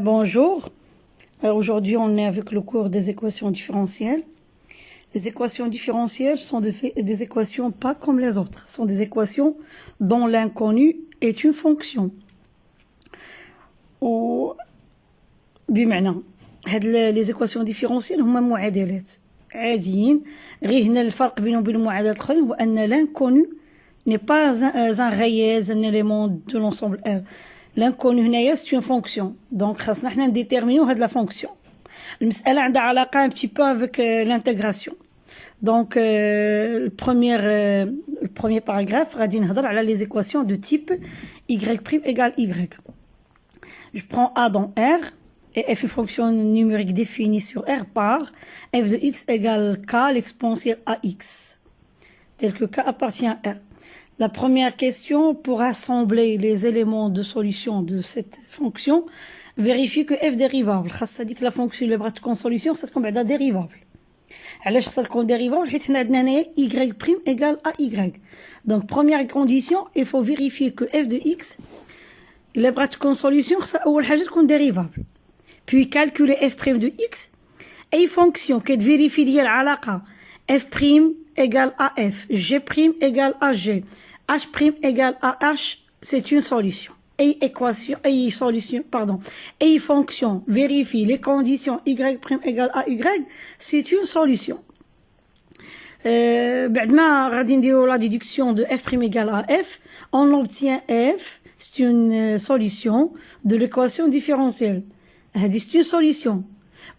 Bonjour. Aujourd'hui, on est avec le cours des équations différentielles. Les équations différentielles sont des équations pas comme les autres. Ce sont des équations dont l'inconnu est une fonction. بمعنى les équations différentielles هما معادلات عاديين. غير هنا الفرق بينهم وبين المعادلات الأخرين هو أن l'inconnu n'est pas un réel, un élément de l'ensemble R. L'inconnu هنايا c'est une fonction. Donc خاصنا حنا نديتيرمينيو هاد la fonction. المسألة عندها علاقة un petit peu avec l'intégration. Donc le premier paragraphe غادي نهضر على les équations de type y' égale y. Je prends A dans R et f une fonction numérique définie sur R par f de x égale k l'exponentielle ax, tel que k appartient à R. La première question, pour assembler les éléments de solution de cette fonction, vérifie que f dérivable. Ça dit que la fonction اللي بغات تكون solution ça تكون بعدا dérivable. علاش خاصها تكون dérivable حيت حنا عندنا هنايا y' égale ay. Donc première condition, il faut vérifier que f de x اللي بغات تكون solution خاصها أول حاجة تكون dérivable. Puis calculer f' de x أي fonction كتفيريفي ليا العلاقة f' égale à f, g' égale à g, h' égale à h, c'est une solution. Et fonction vérifie les conditions y' égale à y, c'est une solution. بعد ما غادي نديرو la déduction de f' égale à f, on obtient f, c'est une solution de l'équation différentielle. C'est une solution.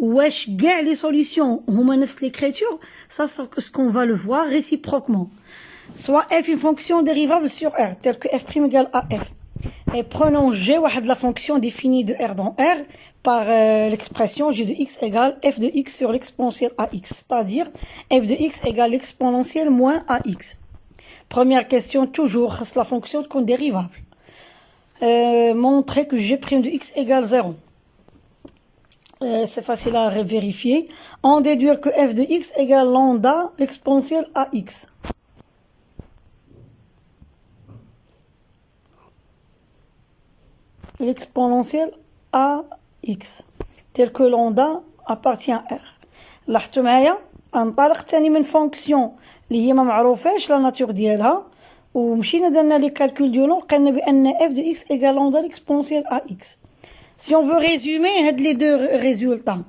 Wesh, les solutions ont نفس l'écriture, ça c'est ce qu'on va le voir réciproquement. Soit f une fonction dérivable sur R, telle que f' égale à f. Et prenons g, la fonction définie de R dans R, par l'expression g de x égale f de x sur l'exponentielle ax, c'est-à-dire f de x égale l'exponentielle moins ax. Première question, toujours, la fonction de dérivable. Montrer que g' de x égale 0. C'est facile à vérifier. On déduit que f de x égale lambda l'exponentielle ax. L'exponentielle ax, tel que lambda appartient à R. لاحظتوا معايا انطلق ثاني من فونكسيون اللي هي ما معروفاش لا ناتور ديالها ومشينا درنا لي كالكول ديالو لقينا بان f de x égale lambda l'exponentielle ax. Si on veut résumer les deux résultats,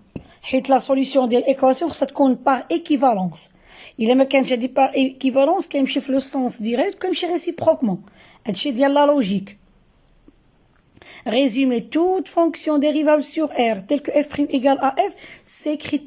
la solution de l'équation ça تكون par équivalence. Il ما كانش هادي par équivalence كيمشي في le sens direct كيمشي réciproquement. هادشي ديال la logique. Résumer toute fonction dérivable sur R telle que f' égale à f s'écrit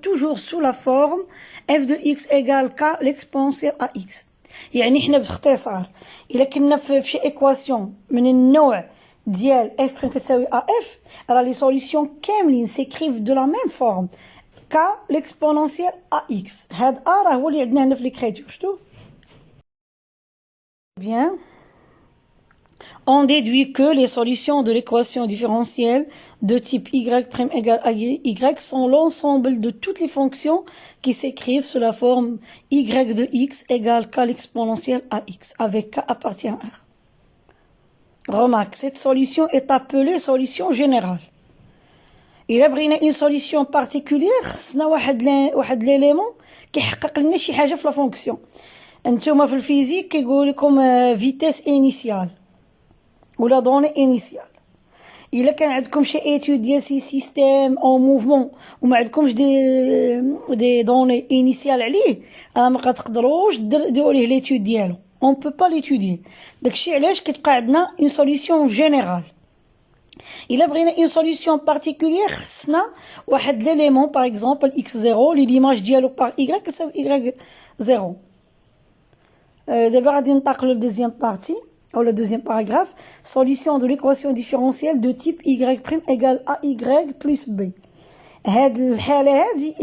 toujours sous la forme f de x égale k l'exponentielle ax. يعني احنا باختصار إلا كنا في شي équation من النوع ديال f' كتساوي af, alors les solutions كاملين s'écrivent de la même forme k l'exponentielle ax. هاد a راه هو اللي عندنا هنا في l'écriture. شفتوا bien. On déduit que les solutions de l'équation différentielle de type y' égale à y sont l'ensemble de toutes les fonctions qui s'écrivent sous la forme y de x égale k l'exponentielle ax avec k appartient à R. Remarque, cette solution est appelée solution générale. إلا بغينا une solution particulière خصنا واحد l'élément كيحقق لنا شي حاجة في la fonction. انتوما في الفيزيك كيقول لكم vitesse initiale ولا donnée initiale. إلا كان عندكم شي étude ديال شي système en mouvement وما عندكمش دي données initiales عليه راه ما كتقدروش ديروا ليه l'étude ديالو. On peut pas l'étudier. داكشي علاش كتبقى عندنا une solution générale. إلا بغينا une solution particulière خصنا واحد l'élément par exemple x0 اللي l'image ديالو par y كتساوي y0. دابا غادي ننتقلوا للدوزيام بارتي ou le deuxième paragraphe. Solution de l'équation différentielle de type y' égale ay plus b. هاد الحالة هادي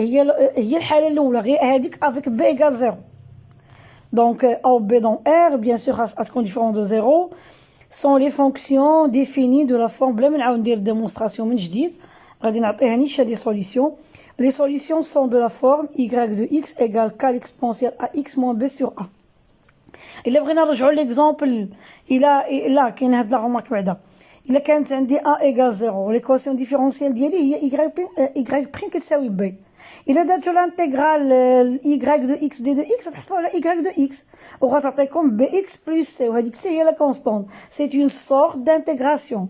هي الحالة الأولى غير هاديك avec b égale 0. Donc A B dans R, bien sûr, à ce qu'on différent de 0, sont les fonctions définies de la forme. بلا ما نعاود ندير démonstration من جديد غادي نعطيها نيشان les solutions. Les solutions sont de la forme y de x égale k l'exponentielle ax moins b sur a. إلا بغينا نرجعوا l'exemple إلا كاين هاد لا remarque بعدا إلا كانت عندي A égale 0 l'équation différentielle ديالي هي y prime كتساوي B. إلا درتو l'intégral y de x d de x تحصلوا على y de x وغتعطيكم bx plus c وهذيك c هي la constante. C'est une sorte d'intégration.